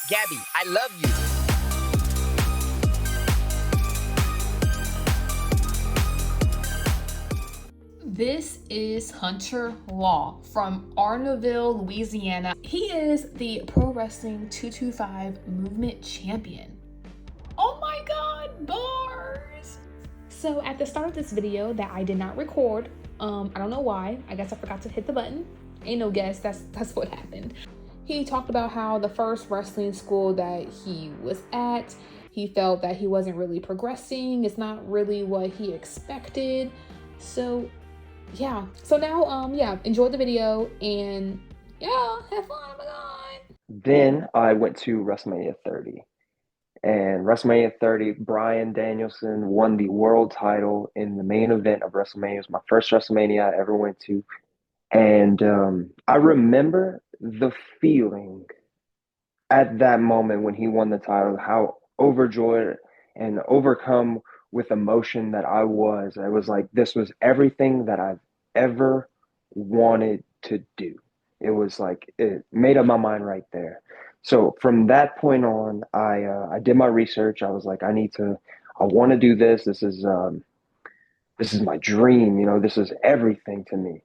Gabby, I love you. This is Hunter Law from Arnaville, Louisiana. He is the Pro Wrestling 225 Movement Champion. Oh my god, bars! So at the start of this video that I did not record, I don't know why, I guess I forgot to hit the button. Ain't no guess, that's what happened. He talked about how the first wrestling school that he was at, he felt that he wasn't really progressing. It's not really what he expected. So yeah, so now enjoy the video and yeah, have fun. Oh my god. Then I went to WrestleMania 30. And WrestleMania 30, Bryan Danielson won the world title in the main event of WrestleMania. It was my first WrestleMania I ever went to. And I remember the feeling at that moment when he won the title, how overjoyed and overcome with emotion that I was. I was like, this was everything that I've ever wanted to do. It was like it made up my mind right there. So from that point on, I did my research. I was like, I want to do this. This is my dream. This is everything to me.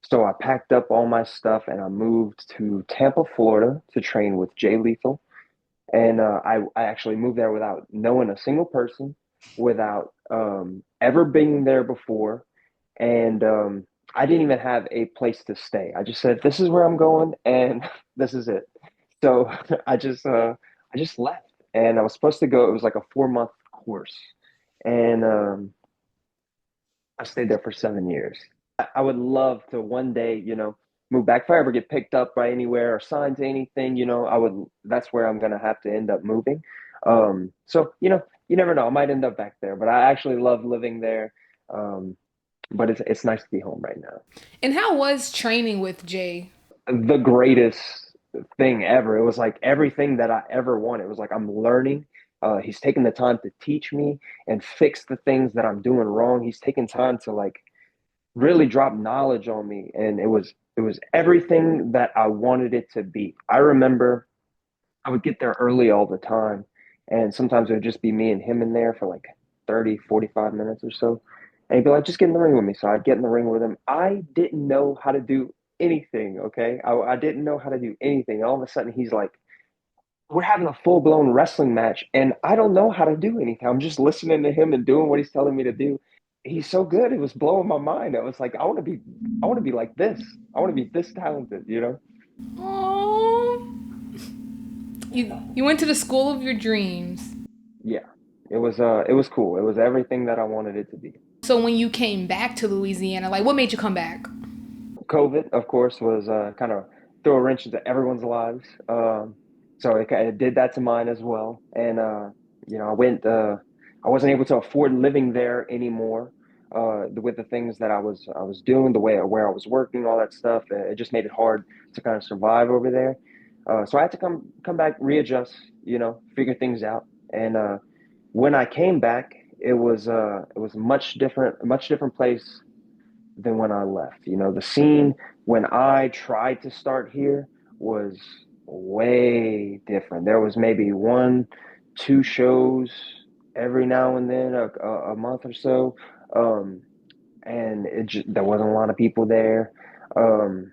So I packed up all my stuff and I moved to Tampa, Florida to train with Jay Lethal. And I actually moved there without knowing a single person, without ever being there before. And I didn't even have a place to stay. I just said, this is where I'm going and this is it. So I just left and I was supposed to go. It was like a 4 month course. And I stayed there for 7 years. I would love to one day, move back. If I ever get picked up by anywhere or signed to anything, that's where I'm gonna have to end up moving. So you never know. I might end up back there, but I actually love living there. Um, but it's nice to be home right now. And how was training with Jay? The greatest thing ever. It was like everything that I ever wanted. It was like I'm learning. He's taking the time to teach me and fix the things that I'm doing wrong. He's taking time to like really dropped knowledge on me, and it was everything that I wanted it to be. I remember I would get there early all the time, and sometimes it would just be me and him in there for like 30, 45 minutes or so. And he'd be like, just get in the ring with me. So I'd get in the ring with him. I didn't know how to do anything, okay? I didn't know how to do anything. All of a sudden, he's like, we're having a full blown wrestling match, and I don't know how to do anything. I'm just listening to him and doing what he's telling me to do. He's so good. It was blowing my mind. I was like, I want to be like this. I want to be this talented. Oh, you went to the school of your dreams. Yeah. It was cool. It was everything that I wanted it to be. So when you came back to Louisiana, like what made you come back? COVID, of course, was kind of throw a wrench into everyone's lives. So it did that to mine as well. And I went. I wasn't able to afford living there anymore. With the things that I was doing, the way where I was working, all that stuff, it just made it hard to kind of survive over there. So I had to come back, readjust, figure things out. And when I came back, it was much different place than when I left. The scene when I tried to start here was way different. There was maybe one, two shows every now and then, a month or so, um, and there wasn't a lot of people there. Um,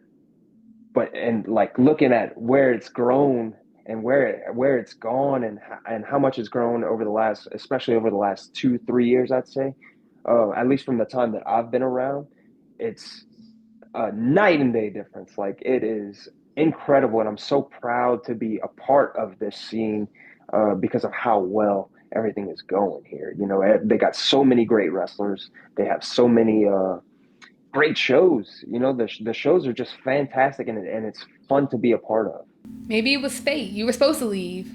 but like looking at where it's grown and where it's gone and how much it's grown over the last, especially over the last 2 3 years, I'd say, at least from the time that I've been around, it's a night and day difference. Like it is incredible, and I'm so proud to be a part of this scene because of how well everything is going here. They got so many great wrestlers. They have so many great shows. The shows are just fantastic, and it's fun to be a part of. Maybe it was fate. You were supposed to leave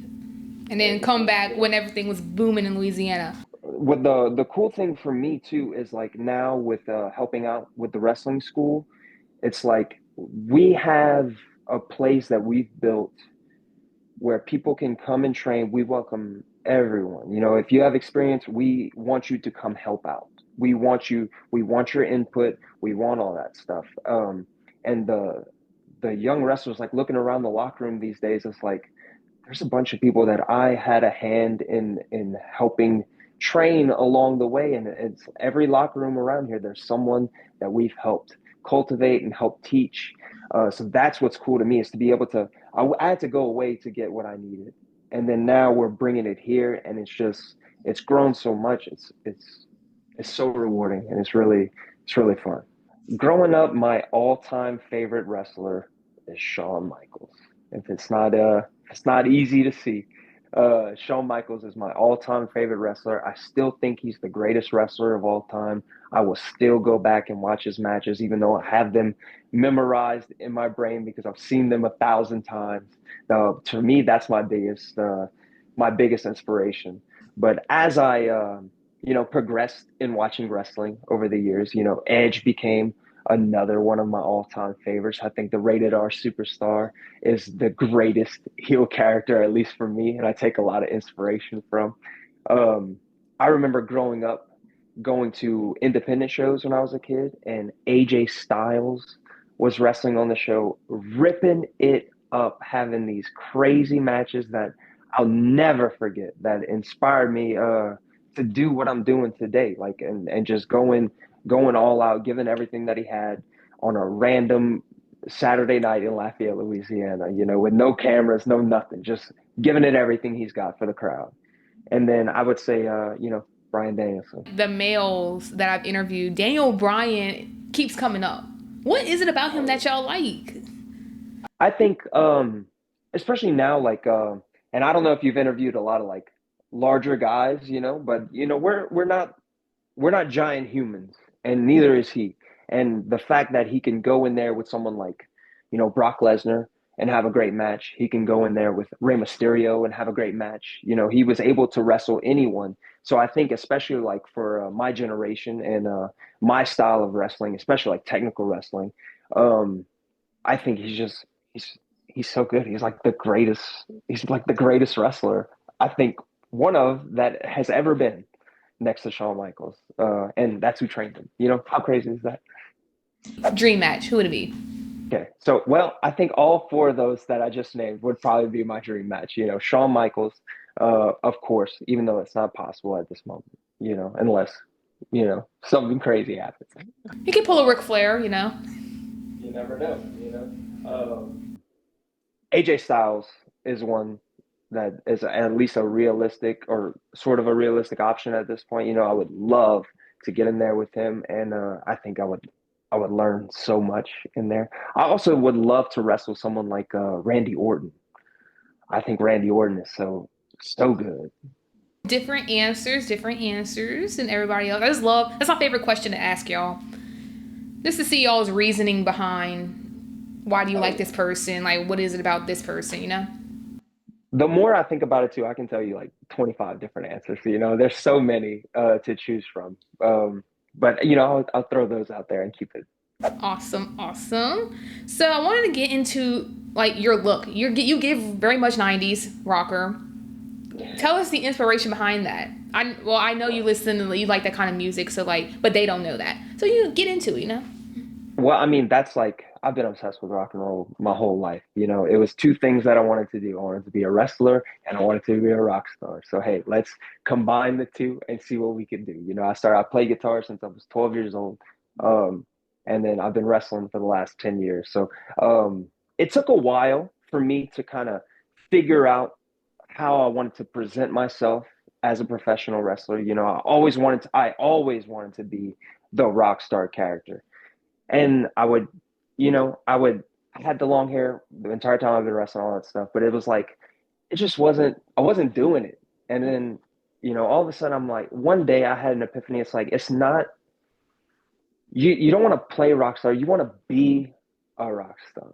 and then come back when everything was booming in Louisiana. What the cool thing for me too is like now with helping out with the wrestling school, it's like we have a place that we've built where people can come and train. We welcome everyone. If you have experience, we want you to come help out. We want your input. We want all that stuff. And the young wrestlers, like looking around the locker room these days, it's like there's a bunch of people that I had a hand in helping train along the way, and it's every locker room around here. There's someone that we've helped cultivate and help teach. So that's what's cool to me is to be able to. I had to go away to get what I needed, and then now we're bringing it here, and it's grown so much. It's so rewarding, and it's really fun. Growing up, my all-time favorite wrestler is Shawn Michaels. If it's not easy to see. Shawn Michaels is my all-time favorite wrestler. I still think he's the greatest wrestler of all time. I will still go back and watch his matches, even though I have them memorized in my brain because I've seen them 1,000 times. To me, that's my biggest inspiration. But as I progressed in watching wrestling over the years. Edge became another one of my all-time favorites. I think the rated R superstar is the greatest heel character, at least for me, and I take a lot of inspiration from. Um, I remember growing up going to independent shows when I was a kid, and AJ Styles was wrestling on the show, ripping it up, having these crazy matches that I'll never forget. That inspired me to do what I'm doing today, like and just going all out, giving everything that he had on a random Saturday night in Lafayette, Louisiana. With no cameras, no nothing, just giving it everything he's got for the crowd. And then I would say, Brian Danielson. The males that I've interviewed, Daniel Bryan keeps coming up. What is it about him that y'all like? I think, especially now, like, and I don't know if you've interviewed a lot of like larger guys, but we're not giant humans, and neither is he. And the fact that he can go in there with someone like, Brock Lesnar and have a great match. He can go in there with Rey Mysterio and have a great match. He was able to wrestle anyone. So I think, especially like for my generation and my style of wrestling, especially like technical wrestling, um, I think he's so good. He's like the greatest. He's like the greatest wrestler I think one of that has ever been next to Shawn Michaels. And that's who trained him. How crazy is that? Dream match, who would it be? Okay, so well, I think all four of those that I just named would probably be my dream match. Shawn Michaels, of course, even though it's not possible at this moment. Unless something crazy happens. You could pull a Ric Flair, You never know. AJ Styles is one that is at least a realistic or sort of a realistic option at this point. I would love to get in there with him, and I think I would learn so much in there. I also would love to wrestle someone like Randy Orton. I think Randy Orton is so good. Different answers than everybody else. I just love that's my favorite question to ask y'all. Just to see y'all's reasoning behind why do you Oh like yeah. this person? Like what is it about this person? The more I think about it too, I can tell you like 25 different answers. There's so many to choose from. But I'll throw those out there and keep it. Awesome, awesome. So I wanted to get into like your look. You give very much 90s rocker. Tell us the inspiration behind that. I know you listen and you like that kind of music, so like, but they don't know that. So you get into it. Well, I mean, that's like I've been obsessed with rock and roll my whole life. It was two things that I wanted to do. I wanted to be a wrestler and I wanted to be a rock star. So hey, let's combine the two and see what we can do. I played guitar since I was 12 years old. Um, and then I've been wrestling for the last 10 years. So it took a while for me to kind of figure out how I wanted to present myself as a professional wrestler. I always wanted to be the rock star character, and I had the long hair the entire time I've been wrestling, all that stuff, but it was like, it just I wasn't doing it. And then, all of a sudden I'm like, one day I had an epiphany. It's like, it's not, you don't want to play rock star. You want to be a rock star,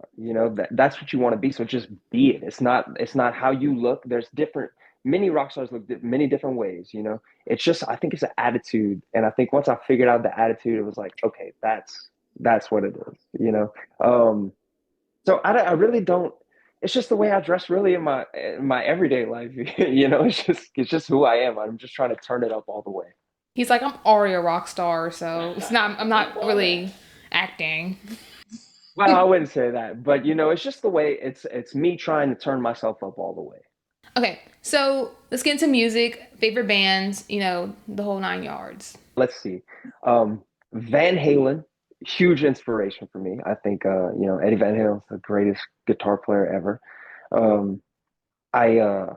that's what you want to be. So just be it. It's not how you look. There's many rock stars look many different ways, it's just, I think it's an attitude. And I think once I figured out the attitude, it was like, okay, that's what it is, Um, so I really don't. It's just the way I dress, really, in my everyday life. It's just who I am. I'm just trying to turn it up all the way. He's like, I'm already a rock star, so it's not. I'm not really acting. Well, I wouldn't say that, but it's just the way it's me trying to turn myself up all the way. Okay, so let's get into music, favorite bands, the whole nine yards. Let's see. Um, Van Halen, huge inspiration for me. I think Eddie Van Halen's the greatest guitar player ever. Um, I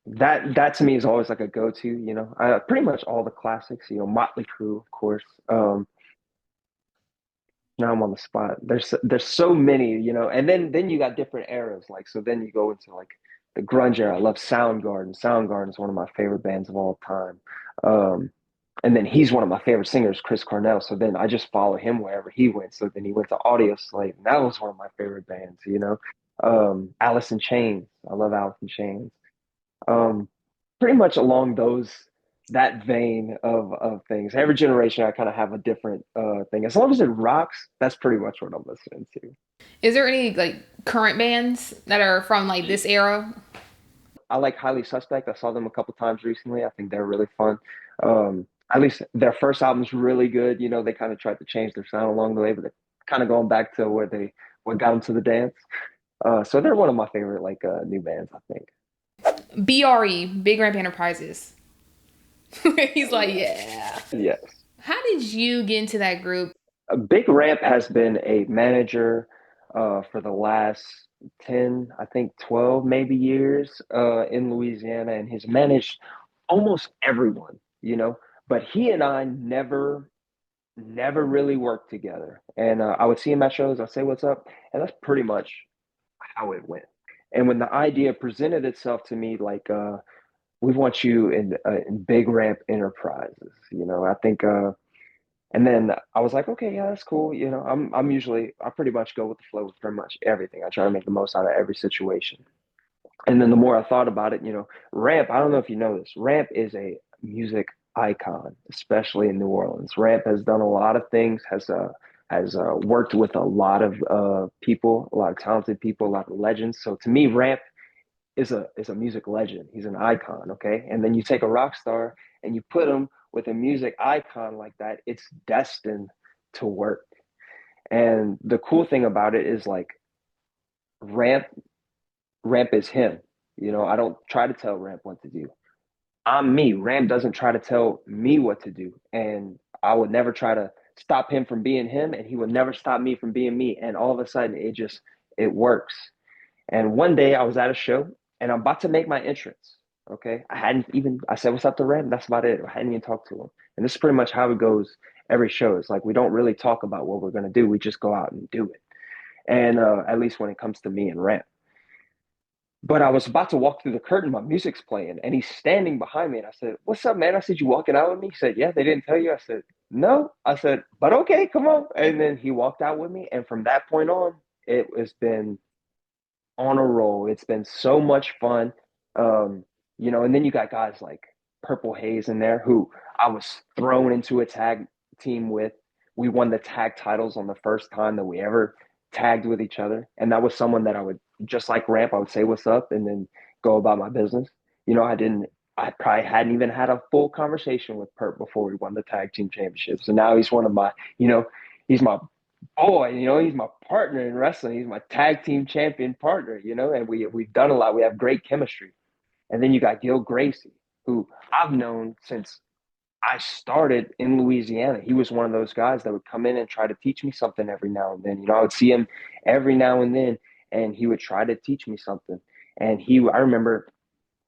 that to me is always like a go-to. Pretty much all the classics. Motley Crue, of course. Now I'm on the spot. There's so many, and then you got different eras. Like so, then you go into like the grunge era. I love Soundgarden. Soundgarden is one of my favorite bands of all time. Um, and then he's one of my favorite singers, Chris Cornell. So then I just follow him wherever he went. So then he went to Audio Slave, and that was one of my favorite bands. Alice in Chains. I love Alice in Chains. Um, Pretty much along that vein of things. Every generation, I kind of have a different thing. As long as it rocks, that's pretty much what I'm listening to. Is there any like current bands that are from like this era? I like Highly Suspect. I saw them a couple times recently. I think they're really fun. At least their first album's really good. They kind of tried to change their sound along the way, but they're kind of going back to what got them to the dance. So they're one of my favorite like new bands, I think. BRE, Big Ramp Enterprises. He's like, yeah. Yes. How did you get into that group? Big Ramp has been a manager for the last 10, I think 12 maybe years in Louisiana, and he's managed almost everyone. But he and I never really worked together. And I would see him at shows, I'd say, "What's up?" And that's pretty much how it went. And when the idea presented itself to me, like, we want you in Big Ramp Enterprises, I think and then I was like, okay, yeah, that's cool. I pretty much go with the flow with pretty much everything. I try to make the most out of every situation. And then the more I thought about it, Ramp, I don't know if you know this, Ramp is a music icon, especially in New Orleans. Ramp has done a lot of things, has worked with a lot of people, a lot of talented people, a lot of legends. So to me, Ramp is a music legend. He's an icon, okay? And then you take a rock star and you put him with a music icon like that, it's destined to work. And the cool thing about it is like Ramp Ramp is him. I don't try to tell Ramp what to do. I'm me. Ramp doesn't try to tell me what to do. And I would never try to stop him from being him, and he would never stop me from being me. And all of a sudden it works. And one day I was at a show and I'm about to make my entrance. Okay. I said, "What's up to Ram?" That's about it. I hadn't even talked to him. And this is pretty much how it goes every show. It's like we don't really talk about what we're going to do. We just go out and do it. And at least when it comes to me and Ram. But I was about to walk through the curtain. My music's playing and he's standing behind me. And I said, "What's up, man?" I said, "You walking out with me?" He said, "Yeah, they didn't tell you." I said, "No." I said, "But okay, come on." And then he walked out with me. And from that point on, it has been on a roll. It's been so much fun. And then you got guys like Purple Haze in there who I was thrown into a tag team with. We won the tag titles on the first time that we ever tagged with each other. And that was someone that I would, just like Ramp, I would say what's up and then go about my business. I probably hadn't even had a full conversation with Perp before we won the tag team championship. So now he's one of my, he's my boy, he's my partner in wrestling. He's my tag team champion partner, and we've done a lot. We have great chemistry. And then you got Gil Gracie, who I've known since I started in Louisiana. He was one of those guys that would come in and try to teach me something every now and then. I would see him every now and then, and he would try to teach me something. And I remember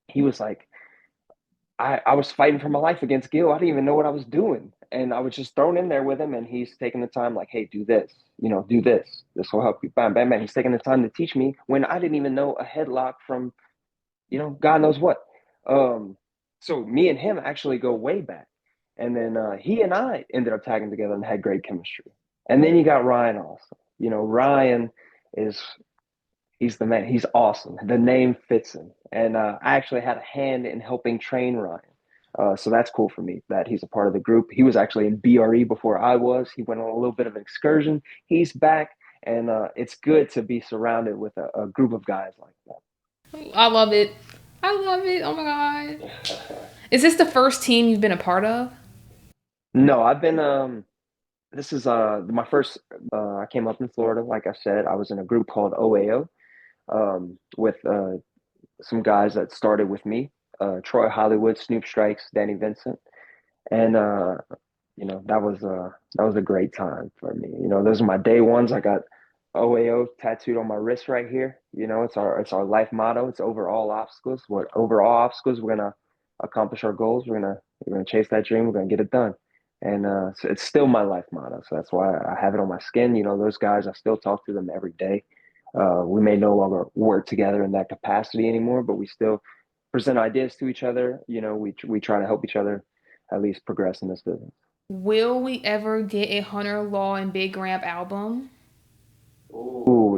he was like, I was fighting for my life against Gil. I didn't even know what I was doing. And I was just thrown in there with him, and he's taking the time, like, "Hey, do this, do this. This will help you." Bam, bam, bam. He's taking the time to teach me when I didn't even know a headlock from, God knows what. Um, so me and him actually go way back. And then he and I ended up tagging together and had great chemistry. And then you got Ryan also. Ryan is he's the man. He's awesome. The name fits him. And I actually had a hand in helping train Ryan. So that's cool for me that he's a part of the group. He was actually in BRE before I was. He went on a little bit of an excursion. He's back. And it's good to be surrounded with a group of guys like I love it. I love it. Oh my god. that. Is this the first team you've been a part of? No, I've been this is my first I came up in Florida, like I said. I was in a group called OAO with some guys that started with me, Troy Hollywood, Snoop Strikes, Danny Vincent, and that was a great time for me. Those are my day ones. I got OAO tattooed on my wrist right here. It's our life motto. It's over all obstacles. What over all obstacles, we're gonna accomplish our goals. We're gonna chase that dream. We're gonna get it done. And so it's still my life motto. So that's why I have it on my skin. Those guys, I still talk to them every day. We may no longer work together in that capacity anymore, but we still present ideas to each other. We try to help each other at least progress in this business. Will we ever get a Hunter Law and Big Ramp album? Ooh,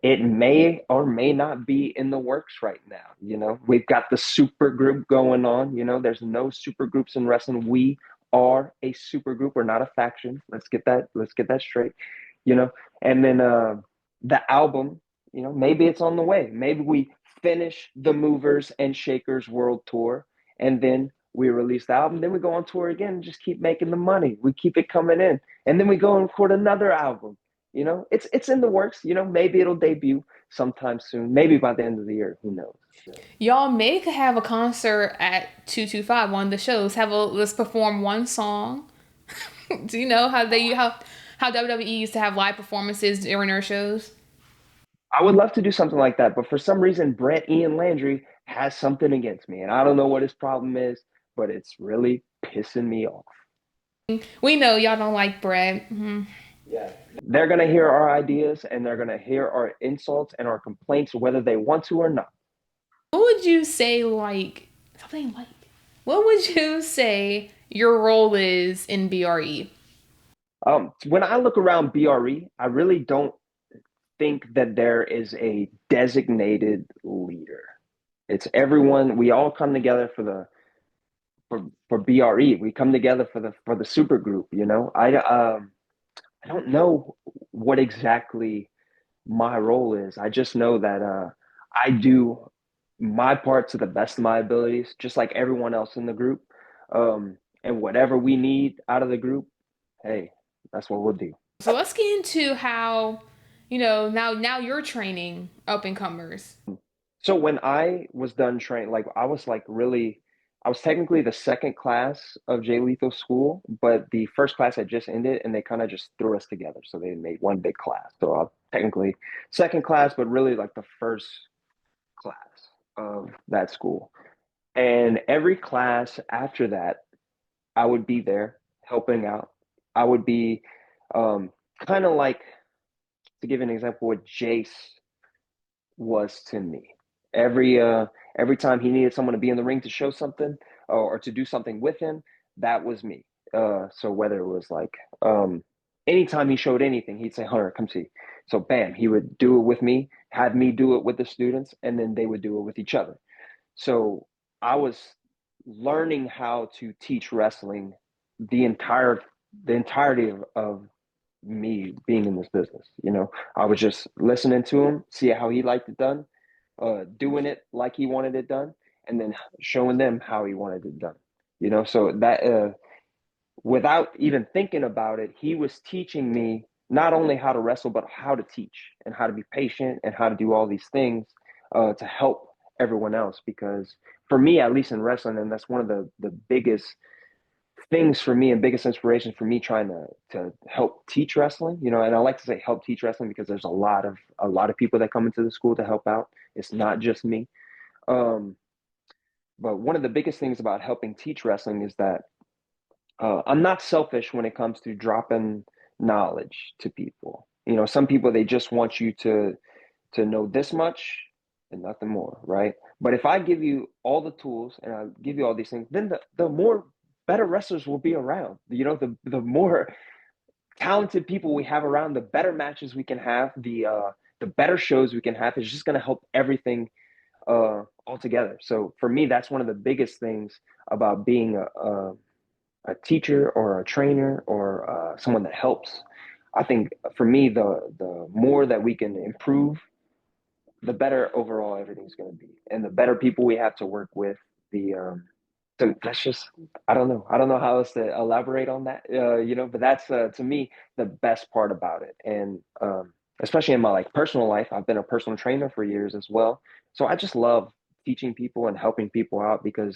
it may or may not be in the works right now. We've got the super group going on. There's no super groups in wrestling. We are a super group. We're not a faction. Let's get that straight. You know, and then the album, maybe it's on the way. Maybe we finish the Movers and Shakers World Tour, and then we release the album. Then we go on tour again and just keep making the money. We keep it coming in, and then we go and record another album. It's in the works. Maybe it'll debut sometime soon. Maybe by the end of the year. Who knows? Y'all may could have a concert at 225, one of the shows. Let's perform one song. Do you know how WWE used to have live performances during their shows? I would love to do something like that, but for some reason, Brett Ian Landry has something against me, and I don't know what his problem is, but it's really pissing me off. We know y'all don't like Brett. They're gonna hear our ideas and they're gonna hear our insults and our complaints, whether they want to or not. What would you say like something like? What would you say your role is in BRE? When I look around BRE, I really don't think that there is a designated leader. It's everyone. We all come together for BRE. We come together for the super group. I don't know what exactly my role is. I just know that I do my part to the best of my abilities, just like everyone else in the group. And whatever we need out of the group, hey, that's what we'll do. So let's get into how, now you're training up and comers. So when I was done training, like I was technically the second class of Jay Lethal school, but the first class had just ended and they kind of just threw us together. So they made one big class. So I was technically second class, but really like the first class of that school. And every class after that, I would be there helping out. I would be um, kind of like, to give an example, what Jace was to me. Every time he needed someone to be in the ring to show something or to do something with him, that was me. So whether it was like anytime he showed anything, he'd say, "Hunter, come see." So bam, he would do it with me, had me do it with the students, and then they would do it with each other. So I was learning how to teach wrestling the entire the entirety of me being in this business. I was just listening to him, see how he liked it done, doing it like he wanted it done, and then showing them how he wanted it done. So that without even thinking about it, he was teaching me not only how to wrestle, but how to teach and how to be patient and how to do all these things to help everyone else. Because for me, at least in wrestling, and that's one of the biggest things for me and biggest inspirations for me trying to help teach wrestling, and I like to say help teach wrestling because there's a lot of people that come into the school to help out. It's not just me. Um, but one of the biggest things about helping teach wrestling is that I'm not selfish when it comes to dropping knowledge to people. Some people they just want you to know this much and nothing more, right? But if I give you all the tools and I give you all these things, then the more better wrestlers will be around. The more talented people we have around, the better matches we can have, the better shows we can have. It's just going to help everything all together. So for me, that's one of the biggest things about being a teacher or a trainer or someone that helps. I think for me, the more that we can improve, the better overall everything's going to be, and the better people we have to work with. The so that's just I don't know how else to elaborate on that. But that's to me the best part about it, and especially in my like personal life, I've been a personal trainer for years as well. So I just love teaching people and helping people out, because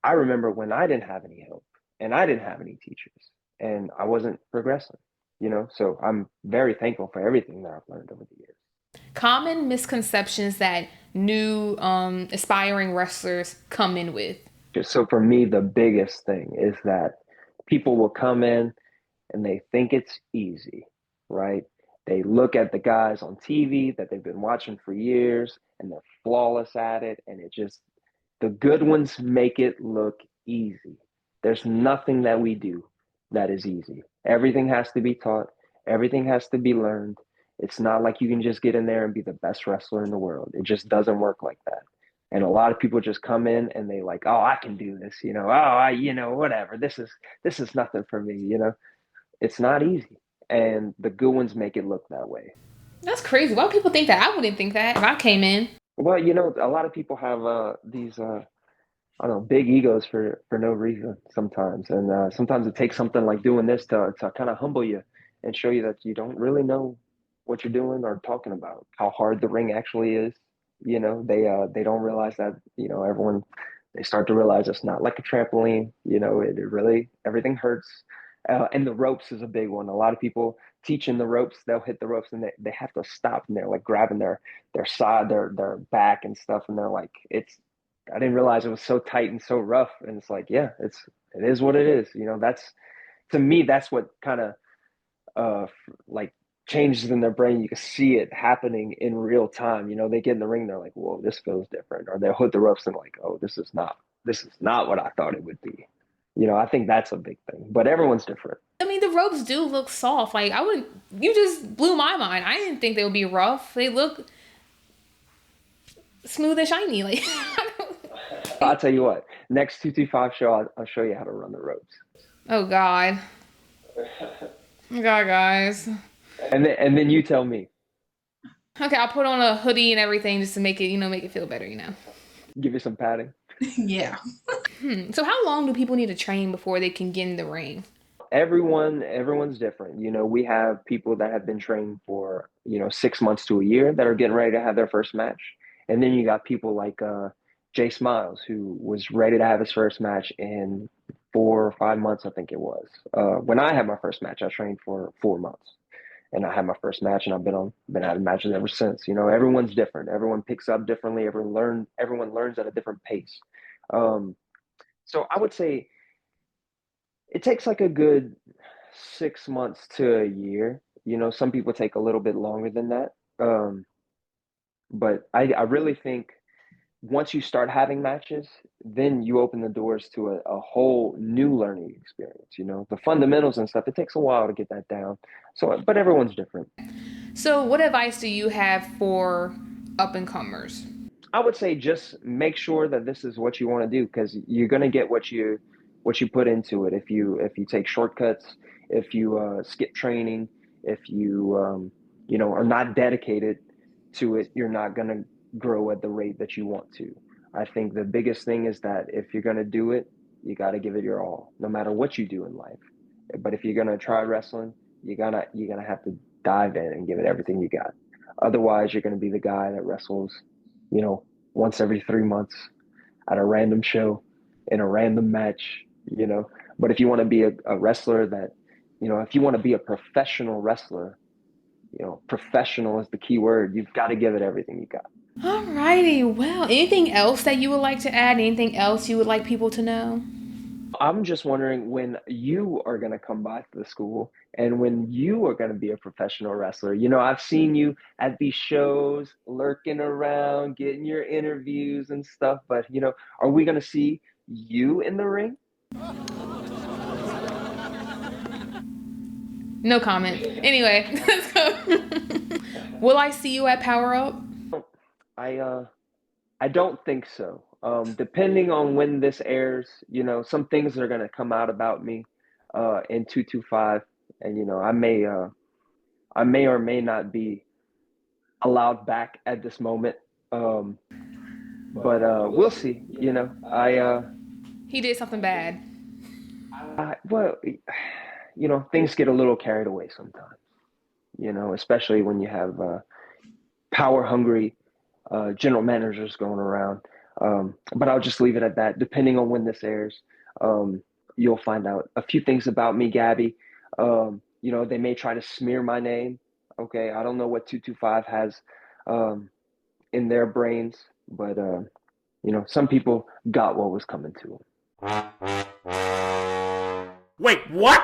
I remember when I didn't have any help and I didn't have any teachers and I wasn't progressing, So I'm very thankful for everything that I've learned over the years. Common misconceptions that new aspiring wrestlers come in with. So for me, the biggest thing is that people will come in and they think it's easy, right? They look at the guys on TV that they've been watching for years and they're flawless at it. And the good ones make it look easy. There's nothing that we do that is easy. Everything has to be taught, everything has to be learned. It's not like you can just get in there and be the best wrestler in the world. It just doesn't work like that. And a lot of people just come in and they like, oh, I can do this, whatever. This is nothing for me. It's not easy. And the good ones make it look that way. That's crazy. Why would people think that? I wouldn't think that if I came in. Well, a lot of people have these I don't know, big egos for no reason sometimes. And sometimes it takes something like doing this to kind of humble you and show you that you don't really know what you're doing or talking about, how hard the ring actually is. They don't realize that, everyone, they start to realize it's not like a trampoline, it really, everything hurts. And the ropes is a big one. A lot of people teaching the ropes, they'll hit the ropes and they have to stop and they're like grabbing their side, their back and stuff. And they're like, I didn't realize it was so tight and so rough. And it's like, yeah, it is what it is. That's, to me, that's what kind of like changes in their brain. You can see it happening in real time. They get in the ring, they're like, whoa, this feels different. Or they'll hit the ropes and like, oh, this is not what I thought it would be. I think that's a big thing. But everyone's different. I mean, the ropes do look soft. Like I wouldn't. You just blew my mind. I didn't think they would be rough. They look smooth and shiny. Like I'll tell you what, next 225 show, I'll show you how to run the ropes. oh God, God, guys. And then you tell me. Okay, I'll put on a hoodie and everything just to make it, make it feel better. Give you some padding. Yeah. So how long do people need to train before they can get in the ring? Everyone's different. We have people that have been trained for 6 months to a year that are getting ready to have their first match, and then you got people like Jay Smiles, who was ready to have his first match in 4 or 5 months, I think it was. When I had my first match, I trained for 4 months, and I had my first match, and I've been having matches ever since. Everyone's different. Everyone picks up differently. Everyone learns at a different pace. So I would say it takes like a good 6 months to a year. Some people take a little bit longer than that. But I really think once you start having matches, then you open the doors to a whole new learning experience. The fundamentals and stuff, it takes a while to get that down. So, but everyone's different. So what advice do you have for up and comers? I would say just make sure that this is what you want to do, because you're going to get what you put into it. If you take shortcuts, if you skip training, if you are not dedicated to it, you're not going to grow at the rate that you want to. I think the biggest thing is that if you're going to do it, you got to give it your all, no matter what you do in life. But if you're going to try wrestling, you're gonna have to dive in and give it everything you got. Otherwise, you're going to be the guy that wrestles, once every 3 months at a random show in a random match. But if you want to be a wrestler if you want to be a professional wrestler, professional is the key word. You've got to give it everything you got. Alrighty. Well, anything else that you would like to add? Anything else you would like people to know? I'm just wondering when you are going to come by to the school and when you are going to be a professional wrestler. I've seen you at these shows lurking around, getting your interviews and stuff, but, are we going to see you in the ring? No comment. Anyway, let's go. Will I see you at Power Up? I I don't think so. Depending on when this airs, some things are gonna come out about me in 225, and I may or may not be allowed back at this moment. Um, but we'll see. He did something bad. Well, things get a little carried away sometimes. Especially when you have power hungry general managers going around. But I'll just leave it at that. Depending on when this airs, you'll find out a few things about me, Gabby. They may try to smear my name. Okay, I don't know what 225 has um, in their brains, but some people got what was coming to them. Wait, what?